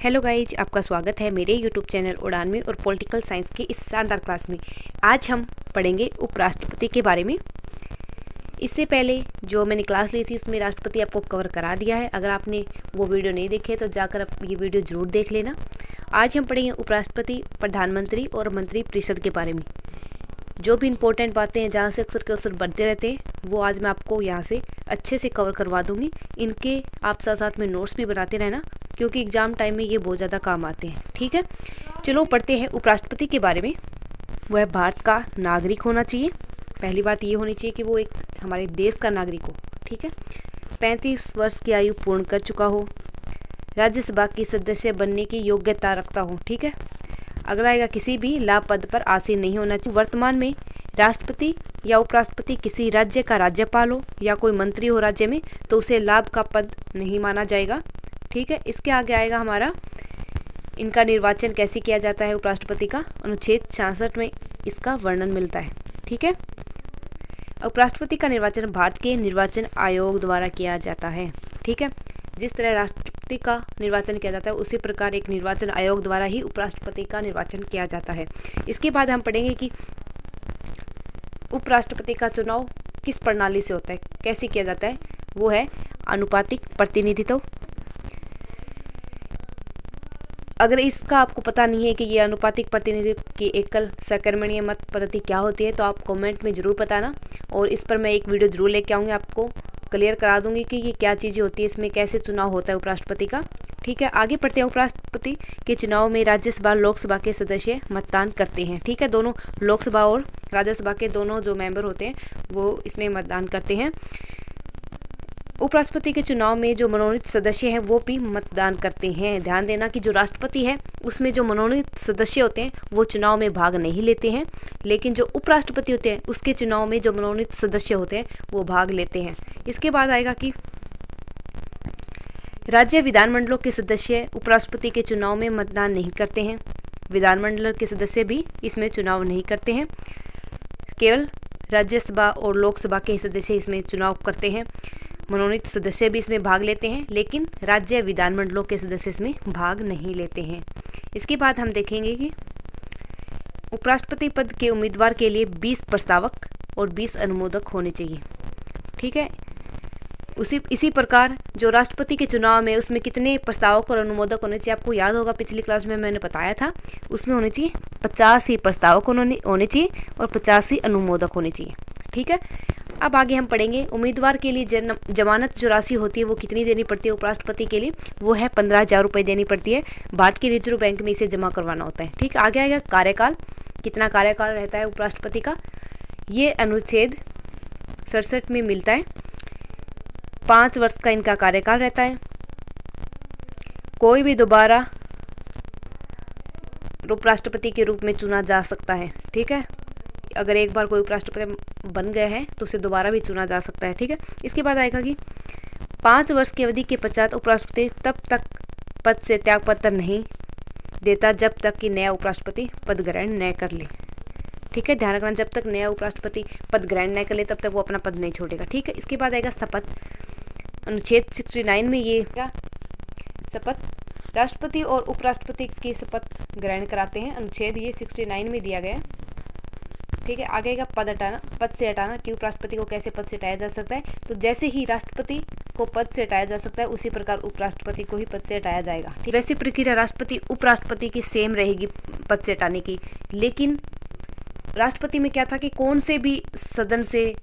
Hello guys, आपका स्वागत है मेरे यूट्यूब चैनल उड़ान में और पॉलिटिकल साइंस के इस शानदार क्लास में। आज हम पढ़ेंगे उपराष्ट्रपति के बारे में। इससे पहले जो मैंने क्लास ली थी उसमें राष्ट्रपति आपको कवर करा दिया है। अगर आपने वो वीडियो नहीं देखे तो जाकर आप ये वीडियो ज़रूर देख लेना। आज हम पढ़ेंगे उपराष्ट्रपति, प्रधानमंत्री और मंत्रिपरिषद के बारे में। जो भी इंपॉर्टेंट बातें हैं, जहाँ से अक्सर क्वेश्चन बनते रहते हैं, वो आज मैं आपको यहाँ से अच्छे से कवर करवा दूँगी। इनके आप साथ साथ में नोट्स भी बनाते रहना, क्योंकि एग्ज़ाम टाइम में ये बहुत ज़्यादा काम आते हैं। ठीक है, चलो पढ़ते हैं उपराष्ट्रपति के बारे में। वह भारत का नागरिक होना चाहिए। पहली बात ये होनी चाहिए कि वो एक हमारे देश का नागरिक हो। ठीक है, 35 वर्ष की आयु पूर्ण कर चुका हो, राज्यसभा की सदस्य बनने की योग्यता रखता हो। ठीक है, अगला आएगा किसी भी लाभ पद पर आसीन नहीं होना चाहिए। वर्तमान में राष्ट्रपति या उपराष्ट्रपति किसी राज्य का राज्यपाल हो या कोई मंत्री हो राज्य में, तो उसे लाभ का पद नहीं माना जाएगा। ठीक है, इसके आगे आएगा हमारा इनका निर्वाचन कैसे किया जाता है उपराष्ट्रपति का। अनुच्छेद 66 में इसका वर्णन मिलता है। ठीक है, उपराष्ट्रपति का निर्वाचन भारत के निर्वाचन आयोग द्वारा किया जाता है। ठीक है, जिस तरह राष्ट्रपति का निर्वाचन किया जाता है उसी प्रकार एक निर्वाचन आयोग द्वारा ही उपराष्ट्रपति का निर्वाचन किया जाता है। इसके बाद हम पढ़ेंगे कि उपराष्ट्रपति का चुनाव किस प्रणाली से होता है, कैसे किया जाता है। वो है आनुपातिक प्रतिनिधित्व। अगर इसका आपको पता नहीं है कि ये अनुपातिक प्रतिनिधित्व की एकल सकर्मणीय मत पद्धति क्या होती है, तो आप कमेंट में ज़रूर बताना, और इस पर मैं एक वीडियो ज़रूर लेके आऊँगी, आपको क्लियर करा दूंगी कि ये क्या चीज़ें होती है, इसमें कैसे चुनाव होता है उपराष्ट्रपति का। ठीक है, आगे पढ़ते हैं। उपराष्ट्रपति के चुनाव में राज्यसभा लोकसभा के सदस्य मतदान करते हैं। ठीक है, दोनों लोकसभा और राज्यसभा के दोनों जो मेंबर होते हैं वो इसमें मतदान करते हैं। उपराष्ट्रपति के चुनाव में जो मनोनीत सदस्य हैं वो भी मतदान करते हैं। ध्यान देना कि जो राष्ट्रपति है उसमें जो मनोनीत सदस्य होते हैं वो चुनाव में भाग नहीं लेते हैं, लेकिन जो उपराष्ट्रपति होते हैं उसके चुनाव में जो मनोनीत सदस्य होते हैं वो भाग लेते हैं। इसके बाद आएगा कि राज्य विधानमंडलों के सदस्य उपराष्ट्रपति के चुनाव में मतदान नहीं करते हैं। विधानमंडल के सदस्य भी इसमें चुनाव नहीं करते हैं, केवल राज्यसभा और लोकसभा के सदस्य इसमें चुनाव करते हैं। मनोनीत सदस्य भी इसमें भाग लेते हैं, लेकिन राज्य विधानमंडलों के सदस्य इसमें भाग नहीं लेते हैं। इसके बाद हम देखेंगे कि उपराष्ट्रपति पद के उम्मीदवार के लिए 20 प्रस्तावक और 20 अनुमोदक होने चाहिए। ठीक है, इसी प्रकार जो राष्ट्रपति के चुनाव में उसमें कितने प्रस्तावक और अनुमोदक होने चाहिए, आपको याद होगा पिछली क्लास में मैंने बताया था, उसमें होने चाहिए 50 ही प्रस्तावक होने चाहिए और 50 ही अनुमोदक होने चाहिए। ठीक है, अब आगे हम पढ़ेंगे उम्मीदवार के लिए जमानत जो राशि होती है वो कितनी देनी पड़ती है उपराष्ट्रपति के लिए। वो है 15,000 रुपये देनी पड़ती है। भारत के रिजर्व बैंक में इसे जमा करवाना होता है। ठीक, आगे आएगा कार्यकाल, कितना कार्यकाल रहता है उपराष्ट्रपति का। ये अनुच्छेद 67 में मिलता है। 5 वर्ष का इनका कार्यकाल रहता है। कोई भी दोबारा उपराष्ट्रपति के रूप में चुना जा सकता है। ठीक है, अगर एक बार कोई उपराष्ट्रपति बन गया है तो उसे दोबारा भी चुना जा सकता है। ठीक है, इसके बाद आएगा कि 5 वर्ष की अवधि के पश्चात उपराष्ट्रपति तब तक पद से त्यागपत्र नहीं देता जब तक कि नया उपराष्ट्रपति पद ग्रहण न कर ले। ठीक है, ध्यान रखना, जब तक नया उपराष्ट्रपति पद ग्रहण न कर ले तब तक वो अपना पद नहीं छोड़ेगा। ठीक है, इसके बाद आएगा शपथ। अनुच्छेद 69 में ये शपथ राष्ट्रपति और उपराष्ट्रपति की शपथ ग्रहण कराते हैं। अनुच्छेद ये 69 में दिया गया है। ठीक है, आगे का पद से हटाना कि उपराष्ट्रपति को कैसे पद से हटाया जा सकता है। तो जैसे ही राष्ट्रपति को पद से हटाया जा सकता है उसी प्रकार उपराष्ट्रपति को ही पद से हटाया जाएगा। वैसी प्रक्रिया राष्ट्रपति उपराष्ट्रपति की सेम रहेगी पद से हटाने की, लेकिन राष्ट्रपति में क्या था कि कौन से भी सदन से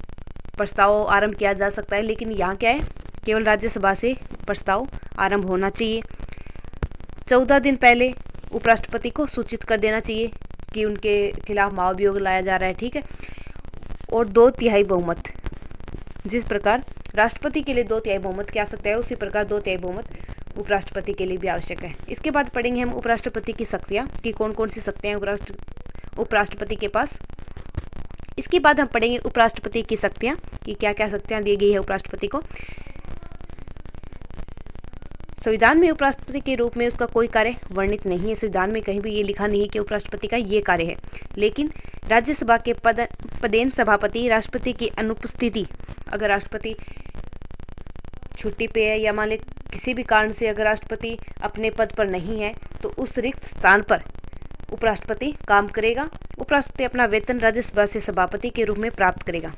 प्रस्ताव आरंभ किया जा सकता है, लेकिन यहाँ क्या है, केवल राज्यसभा से प्रस्ताव आरंभ होना चाहिए। 14 दिन पहले उपराष्ट्रपति को सूचित कर देना चाहिए कि उनके खिलाफ महाभियोग लाया जा रहा है। ठीक है, और 2/3 बहुमत, जिस प्रकार राष्ट्रपति के लिए 2/3 बहुमत क्या सकता है, उसी प्रकार 2/3 बहुमत उपराष्ट्रपति के लिए भी आवश्यक है। इसके बाद पढ़ेंगे हम उपराष्ट्रपति की शक्तियाँ कि कौन कौन सी शक्तियाँ उपराष्ट्रपति के पास। इसके बाद हम पढ़ेंगे उपराष्ट्रपति की शक्तियाँ कि क्या क्या शक्तियाँ दी गई है उपराष्ट्रपति को। संविधान में उपराष्ट्रपति के रूप में उसका कोई कार्य वर्णित नहीं है। संविधान में कहीं भी ये लिखा नहीं है कि उपराष्ट्रपति का ये कार्य है, लेकिन राज्यसभा के पदेन सभापति राष्ट्रपति की अनुपस्थिति, अगर राष्ट्रपति छुट्टी पे है या मान ले किसी भी कारण से अगर राष्ट्रपति अपने पद पर नहीं है तो उस रिक्त स्थान पर उपराष्ट्रपति काम करेगा। उपराष्ट्रपति अपना वेतन राज्यसभा से सभापति के रूप में प्राप्त करेगा।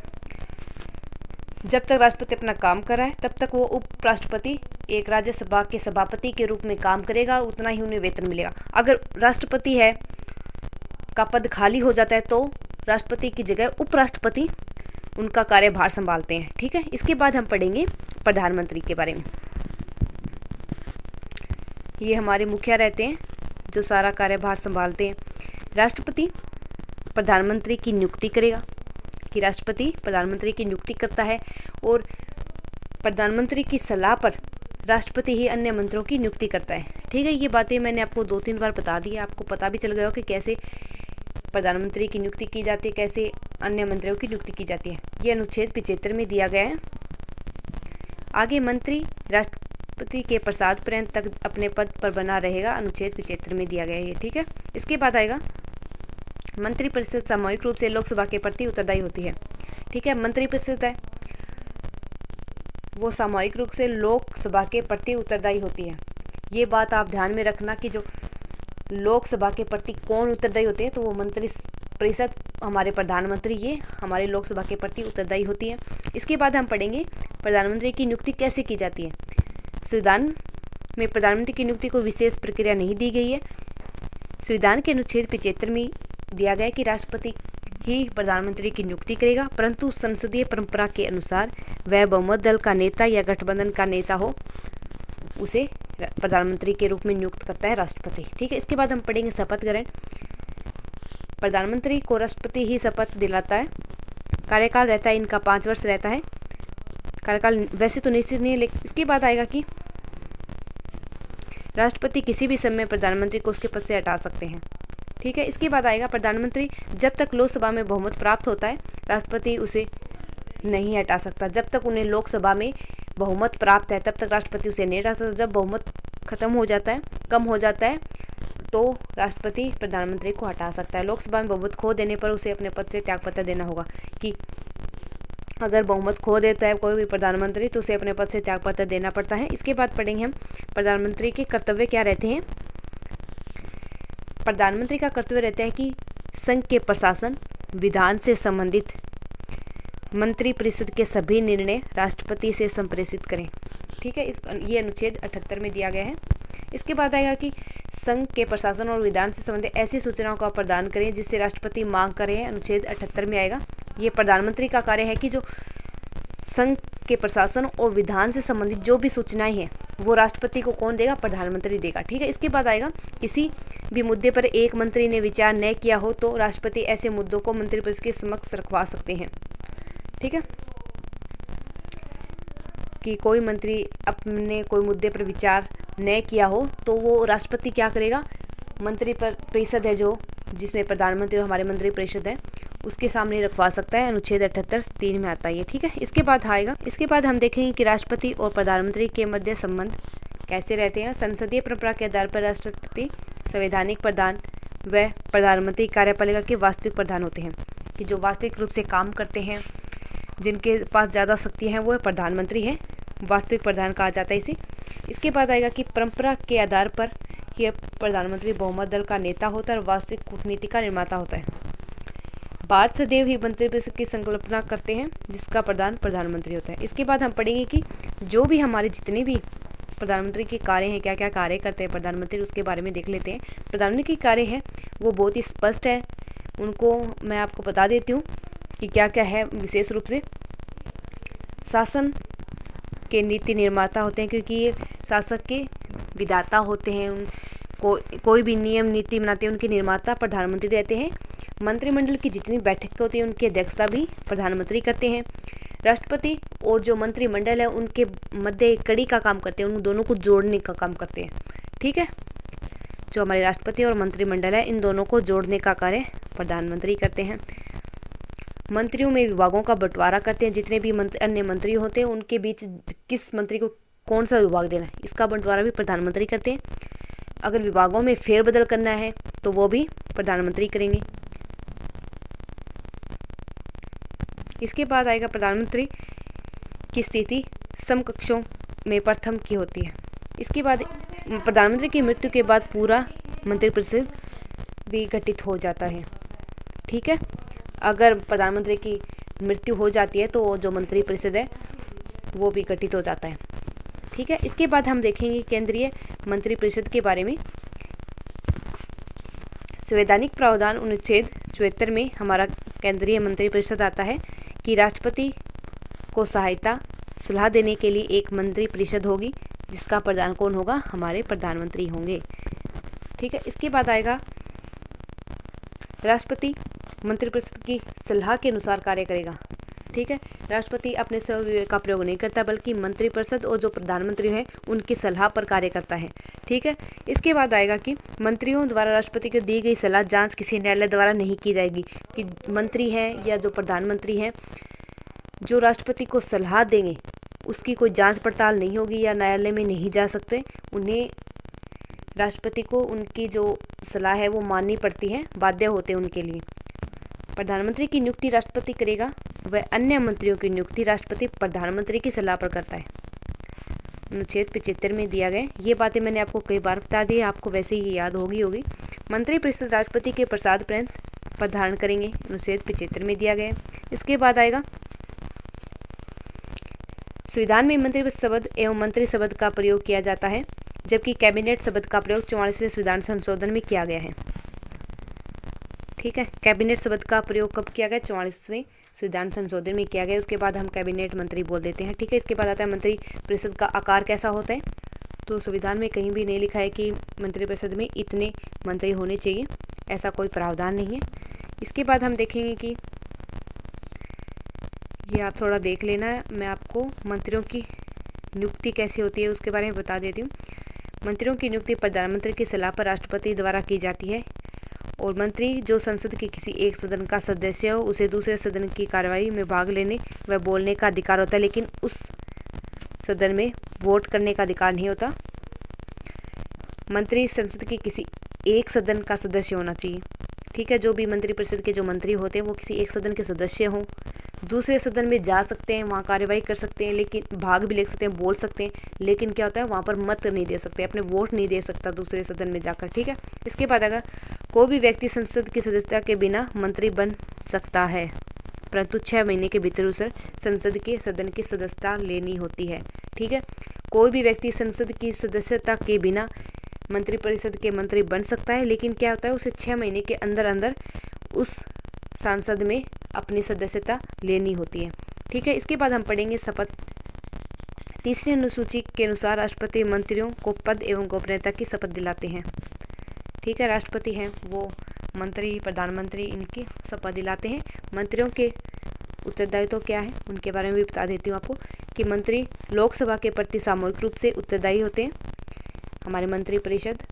जब तक राष्ट्रपति अपना काम कर रहा है तब तक वो उपराष्ट्रपति एक राज्यसभा के सभापति के रूप में काम करेगा, उतना ही उन्हें वेतन मिलेगा। अगर राष्ट्रपति है का पद खाली हो जाता है तो राष्ट्रपति की जगह उपराष्ट्रपति उनका कार्यभार संभालते हैं। ठीक है, इसके बाद हम पढ़ेंगे प्रधानमंत्री के बारे में। ये हमारे मुखिया रहते हैं जो सारा कार्यभार संभालते हैं। राष्ट्रपति प्रधानमंत्री की नियुक्ति करेगा, कि राष्ट्रपति प्रधानमंत्री की नियुक्ति करता है और प्रधानमंत्री की सलाह पर राष्ट्रपति ही अन्य मंत्रियों की नियुक्ति करता है। ठीक है, ये बातें मैंने आपको 2-3 बार बता दी है, आपको पता भी चल गया हो कि कैसे प्रधानमंत्री की नियुक्ति की जाती है, कैसे अन्य मंत्रियों की नियुक्ति की जाती है। ये अनुच्छेद 75 में दिया गया है। आगे मंत्री राष्ट्रपति के प्रसाद पर्यंत तक अपने पद पर बना रहेगा, अनुच्छेद 75 में दिया गया है। ठीक है, इसके बाद आएगा मंत्रिपरिषद सामूहिक रूप से लोकसभा के प्रति उत्तरदायी होती है। ठीक है, मंत्रिपरिषद है वो सामूहिक रूप से लोकसभा के प्रति उत्तरदायी होती है। ये बात आप ध्यान में रखना कि जो लोकसभा के प्रति कौन उत्तरदायी होते हैं, तो वो मंत्रिपरिषद हमारे प्रधानमंत्री ये हमारे लोकसभा के प्रति उत्तरदायी होती है। इसके बाद हम पढ़ेंगे प्रधानमंत्री की नियुक्ति कैसे की जाती है। संविधान में प्रधानमंत्री की नियुक्ति को विशेष प्रक्रिया नहीं दी गई है। संविधान के अनुच्छेद 75 में दिया गया है कि राष्ट्रपति ही प्रधानमंत्री की नियुक्ति करेगा, परंतु संसदीय परंपरा के अनुसार वह बहुमत दल का नेता या गठबंधन का नेता हो उसे प्रधानमंत्री के रूप में नियुक्त करता है राष्ट्रपति। ठीक है, इसके बाद हम पढ़ेंगे शपथ ग्रहण। प्रधानमंत्री को राष्ट्रपति ही शपथ दिलाता है। कार्यकाल रहता है इनका 5 वर्ष रहता है। कार्यकाल वैसे तो निश्चित नहीं है, लेकिन इसके बाद आएगा कि राष्ट्रपति किसी भी समय प्रधानमंत्री को उसके पद से हटा सकते हैं। ठीक है, इसके बाद आएगा प्रधानमंत्री जब तक लोकसभा में बहुमत प्राप्त होता है राष्ट्रपति उसे नहीं हटा सकता। जब तक उन्हें लोकसभा में बहुमत प्राप्त है तब तक राष्ट्रपति उसे नहीं हटा सकता। जब बहुमत खत्म हो जाता है, कम हो जाता है, तो राष्ट्रपति प्रधानमंत्री को हटा सकता है। लोकसभा में बहुमत खो देने पर उसे अपने पद से त्यागपत्र देना होगा, कि अगर बहुमत खो देता है कोई भी प्रधानमंत्री तो उसे अपने पद से त्यागपत्र देना पड़ता है। इसके बाद पढ़ेंगे हम प्रधानमंत्री के कर्तव्य क्या रहते हैं। प्रधानमंत्री का कर्तव्य रहता है कि संघ के प्रशासन, विधान से संबंधित मंत्रिपरिषद के सभी निर्णय राष्ट्रपति से संप्रेषित करें। ठीक है, ये अनुच्छेद 78 में दिया गया है। इसके बाद आएगा कि संघ के प्रशासन और विधान से संबंधित ऐसी सूचनाओं का प्रदान करें जिससे राष्ट्रपति मांग करें, अनुच्छेद 78 में आएगा। ये प्रधानमंत्री का कार्य है कि जो संघ के प्रशासन और विधान से संबंधित जो भी सूचनाएं हैं वो राष्ट्रपति को कौन देगा, प्रधानमंत्री देगा। ठीक है, इसके बाद आएगा किसी भी मुद्दे पर एक मंत्री ने विचार न किया हो तो राष्ट्रपति ऐसे मुद्दों को मंत्रिपरिषद के समक्ष रखवा सकते हैं। ठीक है, कि कोई मंत्री अपने कोई मुद्दे पर विचार न किया हो तो वो राष्ट्रपति क्या करेगा, मंत्रिपरिषद है जो जिसमें प्रधानमंत्री और हमारे मंत्रिपरिषद है उसके सामने रखवा सकता है, अनुच्छेद 78(3) में आता है ये। ठीक है, इसके बाद हम देखेंगे कि राष्ट्रपति और प्रधानमंत्री के मध्य संबंध कैसे रहते हैं। संसदीय परंपरा के आधार पर राष्ट्रपति संवैधानिक प्रधान व प्रधानमंत्री कार्यपालिका के वास्तविक प्रधान होते हैं, कि जो वास्तविक रूप से काम करते हैं, जिनके पास ज़्यादा शक्ति हैं वो प्रधानमंत्री है, वास्तविक प्रधान कहा जाता है इसे। इसके बाद आएगा कि परंपरा के आधार पर यह प्रधानमंत्री बहुमत दल का नेता होता है और वास्तविक कूटनीति का निर्माता होता है। भारत सदैव ही मंत्रिपरिषद की संकल्पना करते हैं जिसका प्रधान प्रधानमंत्री होता है। इसके बाद हम पढ़ेंगे कि जो भी हमारे जितने भी प्रधानमंत्री के कार्य हैं, क्या क्या कार्य करते हैं प्रधानमंत्री, उसके बारे में देख लेते हैं। प्रधानमंत्री के कार्य हैं वो बहुत ही स्पष्ट है, उनको मैं आपको बता देती हूँ कि क्या क्या है। विशेष रूप से शासन के नीति निर्माता होते हैं, क्योंकि ये शासक के विधाता होते हैं। कोई भी नियम नीति बनाते हैं उनके निर्माता प्रधानमंत्री रहते हैं। मंत्रिमंडल की जितनी बैठकें होती हैं उनकी अध्यक्षता भी प्रधानमंत्री करते हैं। राष्ट्रपति और जो मंत्रिमंडल है उनके मध्य एक कड़ी का काम करते हैं, उन दोनों को जोड़ने का काम करते हैं। ठीक है, जो हमारे राष्ट्रपति और मंत्रिमंडल है इन दोनों को जोड़ने का कार्य प्रधानमंत्री करते हैं। मंत्रियों में विभागों का बंटवारा करते हैं, जितने भी अन्य मंत्री होते हैं उनके बीच किस मंत्री को कौन सा विभाग देना है इसका बंटवारा भी प्रधानमंत्री करते हैं। अगर विभागों में फेरबदल करना है तो वो भी प्रधानमंत्री करेंगे। इसके बाद आएगा प्रधानमंत्री की स्थिति समकक्षों में प्रथम की होती है। इसके बाद प्रधानमंत्री की मृत्यु के बाद पूरा मंत्रिपरिषद भी गठित हो जाता है। ठीक है, अगर प्रधानमंत्री की मृत्यु हो जाती है तो जो मंत्रिपरिषद है वो भी गठित हो जाता है। ठीक है, इसके बाद हम देखेंगे केंद्रीय मंत्रिपरिषद के बारे में। संवैधानिक प्रावधान अनुच्छेद 74 में हमारा केंद्रीय मंत्रिपरिषद आता है कि राष्ट्रपति को सहायता सलाह देने के लिए एक मंत्रिपरिषद होगी, जिसका प्रधान कौन होगा? हमारे प्रधानमंत्री होंगे। ठीक है, इसके बाद आएगा राष्ट्रपति मंत्रिपरिषद की सलाह के अनुसार कार्य करेगा। ठीक है, राष्ट्रपति अपने स्वविवेक का प्रयोग नहीं करता, बल्कि मंत्रिपरिषद और जो प्रधानमंत्री है उनकी सलाह पर कार्य करता है। ठीक है, इसके बाद आएगा कि मंत्रियों द्वारा राष्ट्रपति को दी गई सलाह जांच किसी न्यायालय द्वारा नहीं की जाएगी। कि मंत्री हैं या जो प्रधानमंत्री हैं जो राष्ट्रपति को सलाह देंगे उसकी कोई जांच पड़ताल नहीं होगी या न्यायालय में नहीं जा सकते। उन्हें राष्ट्रपति को उनकी जो सलाह है वो माननी पड़ती है, बाध्य होते हैं उनके लिए। प्रधानमंत्री की नियुक्ति राष्ट्रपति करेगा, वह अन्य मंत्रियों की नियुक्ति राष्ट्रपति प्रधानमंत्री की सलाह पर करता है। अनुच्छेद 75 में दिया गया। ये बातें मैंने आपको कई बार बता दी है, आपको वैसे ही याद होगी। मंत्रिपरिषद राष्ट्रपति के प्रसाद पर्यंत पद धारण करेंगे, अनुच्छेद 75 में दिया गया। इसके बाद आएगा संविधान में मंत्रिपरिषद शब्द एवं मंत्री शब्द का प्रयोग किया जाता है, जबकि कैबिनेट शब्द का प्रयोग 44वें संविधान संशोधन में किया गया है। ठीक है, कैबिनेट शब्द का प्रयोग कब किया गया? 44वें संविधान संशोधन में किया गया। उसके बाद हम कैबिनेट मंत्री बोल देते हैं। ठीक है, इसके बाद आता है मंत्रिपरिषद का आकार कैसा होता है। तो संविधान में कहीं भी नहीं लिखा है कि मंत्रिपरिषद में इतने मंत्री होने चाहिए, ऐसा कोई प्रावधान नहीं है। इसके बाद हम देखेंगे कि ये आप थोड़ा देख लेना है, मैं आपको मंत्रियों की नियुक्ति कैसी होती है उसके बारे में बता देती हूँ। मंत्रियों की नियुक्ति प्रधानमंत्री की सलाह पर राष्ट्रपति द्वारा की जाती है, और मंत्री जो संसद के किसी एक सदन का सदस्य हो उसे दूसरे सदन की कार्यवाही में भाग लेने व बोलने का अधिकार होता है, लेकिन उस सदन में वोट करने का अधिकार नहीं होता। मंत्री संसद के किसी एक सदन का सदस्य होना चाहिए। ठीक है, जो भी मंत्रिपरिषद के जो मंत्री होते हैं वो किसी एक सदन के सदस्य हों, दूसरे सदन में जा सकते हैं, वहाँ कार्यवाही कर सकते हैं, लेकिन भाग भी ले सकते हैं, बोल सकते हैं, लेकिन क्या होता है वहाँ पर मत नहीं दे सकते, अपने वोट नहीं दे सकता दूसरे सदन में जाकर। ठीक है, इसके बाद अगर कोई भी व्यक्ति संसद की सदस्यता के बिना मंत्री बन सकता है, परंतु 6 महीने के भीतर उसे संसद के सदन की सदस्यता लेनी होती है। ठीक है, कोई भी व्यक्ति संसद की सदस्यता के बिना मंत्रिपरिषद के मंत्री बन सकता है, लेकिन क्या होता है उसे 6 महीने के अंदर अंदर उस सांसद में अपनी सदस्यता लेनी होती है। ठीक है, इसके बाद हम पढ़ेंगे शपथ। तीसरी अनुसूची के अनुसार राष्ट्रपति मंत्रियों को पद एवं गोपनीयता की शपथ दिलाते हैं। ठीक है, राष्ट्रपति हैं वो मंत्री प्रधानमंत्री इनकी शपथ दिलाते हैं। मंत्रियों के उत्तरदायित्व क्या है उनके बारे में भी बता देती हूँ आपको कि मंत्री लोकसभा के प्रति सामूहिक रूप से उत्तरदायी होते हैं। हमारे मंत्रिपरिषद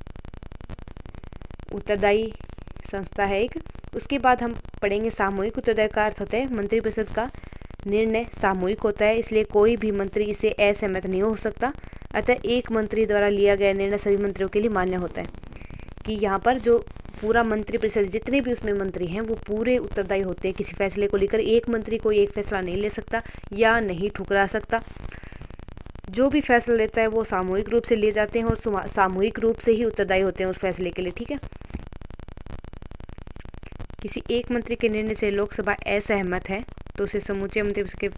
उत्तरदायी संस्था है एक। उसके बाद हम पढ़ेंगे सामूहिक उत्तरदायी का अर्थ होता है मंत्रिपरिषद का निर्णय सामूहिक होता है, इसलिए कोई भी मंत्री इसे असहमत नहीं हो सकता। अतः एक मंत्री द्वारा लिया गया निर्णय सभी मंत्रियों के लिए मान्य होता है। कि यहाँ पर जो पूरा मंत्रिपरिषद जितने भी उसमें मंत्री हैं वो पूरे उत्तरदायी होते हैं किसी फैसले को लेकर। एक मंत्री कोई एक फैसला नहीं ले सकता या नहीं ठुकरा सकता। जो भी फैसला लेता है वो सामूहिक रूप से लिए जाते हैं और सामूहिक रूप से ही उत्तरदायी होते हैं उस फैसले के लिए। ठीक है, किसी एक मंत्री के निर्णय से लोकसभा असहमत है तो उसे समूचे मंत्रिपरिषद के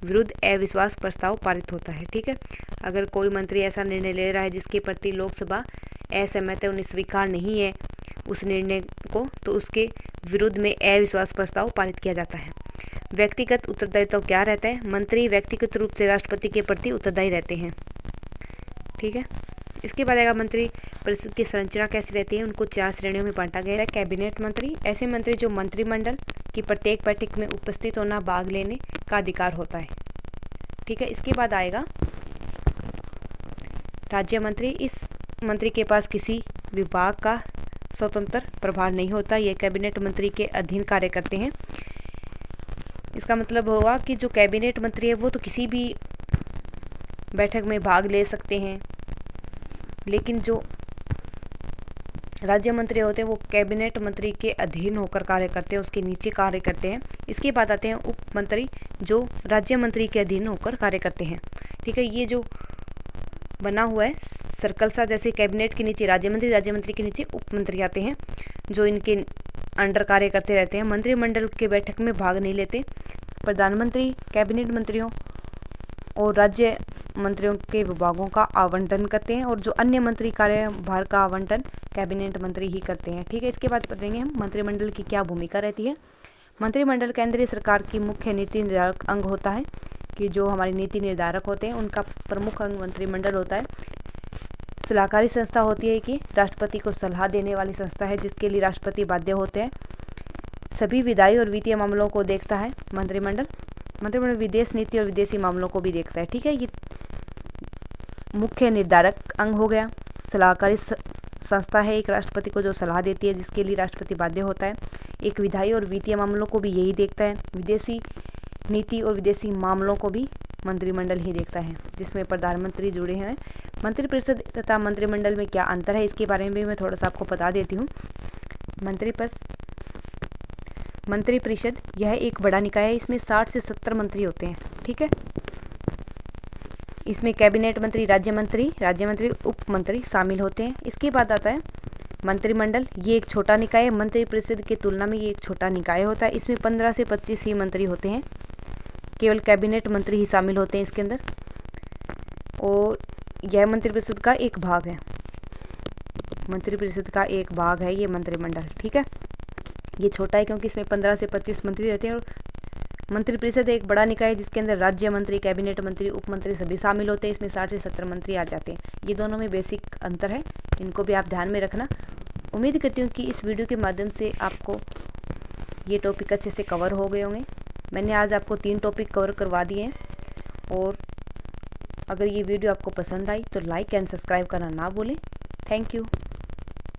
विरुद्ध अविश्वास प्रस्ताव पारित होता है। ठीक है, अगर कोई मंत्री ऐसा निर्णय ले रहा है जिसके प्रति लोकसभा असहमत है, उन्हें स्वीकार नहीं है उस निर्णय को, तो उसके विरुद्ध में अविश्वास प्रस्ताव पारित किया जाता है। व्यक्तिगत उत्तरदायित्व क्या रहता है? मंत्री व्यक्तिगत रूप से राष्ट्रपति के प्रति उत्तरदायी रहते हैं। ठीक है, इसके बाद आएगा मंत्री परिषद की संरचना कैसी रहती है। उनको 4 श्रेणियों में बांटा गया है। कैबिनेट मंत्री ऐसे मंत्री जो मंत्रिमंडल की प्रत्येक बैठक में उपस्थित होना भाग लेने का अधिकार होता है। ठीक है, इसके बाद आएगा राज्य मंत्री। इस मंत्री के पास किसी विभाग का स्वतंत्र प्रभार नहीं होता, यह कैबिनेट मंत्री के अधीन कार्य करते हैं। इसका मतलब होगा कि जो कैबिनेट मंत्री है वो तो किसी भी बैठक में भाग ले सकते हैं, लेकिन जो राज्य मंत्री होते हैं वो कैबिनेट मंत्री के अधीन होकर कार्य करते हैं, उसके नीचे कार्य करते हैं। इसके बाद आते हैं उप मंत्री जो राज्य मंत्री के अधीन होकर कार्य करते हैं। ठीक है, ये जो बना हुआ है सर्कल सा, जैसे कैबिनेट के नीचे राज्य मंत्री, राज्य मंत्री के नीचे उप मंत्री आते हैं जो इनके अंडर कार्य करते रहते हैं। मंत्रिमंडल के बैठक में भाग नहीं लेते। प्रधानमंत्री कैबिनेट मंत्रियों और राज्य मंत्रियों के विभागों का आवंटन करते हैं और जो अन्य मंत्री कार्यभार का आवंटन कैबिनेट मंत्री ही करते हैं। ठीक है, इसके बाद पढ़ेंगे हम मंत्रिमंडल की क्या भूमिका रहती है। मंत्रिमंडल केंद्रीय सरकार की मुख्य नीति निर्धारक अंग होता है, कि जो हमारी नीति निर्धारक होते हैं उनका प्रमुख अंग मंत्रिमंडल होता है। सलाहकारी संस्था होती है कि राष्ट्रपति को सलाह देने वाली संस्था है, जिसके लिए राष्ट्रपति बाध्य होते हैं। सभी विधायी और वित्तीय मामलों को देखता है मंत्रिमंडल। मंत्रिमंडल विदेश नीति और विदेशी मामलों को भी देखता है। ठीक है, ये मुख्य निर्धारक अंग हो गया। सलाहकारी संस्था है एक राष्ट्रपति को जो सलाह देती है, जिसके लिए राष्ट्रपति बाध्य होता है। एक विधायी और वित्तीय मामलों को भी यही देखता है। विदेशी नीति और विदेशी मामलों को भी मंत्रिमंडल ही देखता है, जिसमें प्रधानमंत्री जुड़े हैं। मंत्रिपरिषद तथा मंत्रिमंडल में क्या अंतर है, इसके बारे में भी मैं थोड़ा सा आपको बता देती हूँ। मंत्रिपरिषद यह एक बड़ा निकाय है। इसमें 60 से 70 मंत्री होते हैं। ठीक है, इसमें कैबिनेट मंत्री, राज्य मंत्री, उप मंत्री शामिल होते हैं। इसके बाद आता है मंत्रिमंडल। ये एक छोटा निकाय है। मंत्रिपरिषद की तुलना में ये एक छोटा निकाय होता है। इसमें 15 से 25 ही मंत्री होते हैं। केवल कैबिनेट मंत्री ही शामिल होते हैं इसके अंदर, और यह मंत्रिपरिषद का एक भाग है। मंत्रिपरिषद का एक भाग है ये मंत्रिमंडल। ठीक है, ये छोटा है क्योंकि इसमें 15 से 25 मंत्री रहते हैं। और मंत्रिपरिषद एक बड़ा निकाय है, जिसके अंदर राज्य मंत्री, कैबिनेट मंत्री, उप मंत्री सभी शामिल होते हैं। इसमें 60 से 70 मंत्री आ जाते हैं। ये दोनों में बेसिक अंतर है, इनको भी आप ध्यान में रखना। उम्मीद करती हूँ कि इस वीडियो के माध्यम से आपको ये टॉपिक अच्छे से कवर हो गए होंगे। मैंने आज आपको 3 टॉपिक कवर करवा दिए हैं, और अगर ये वीडियो आपको पसंद आई तो लाइक एंड सब्सक्राइब करना ना भूलें। Thank you.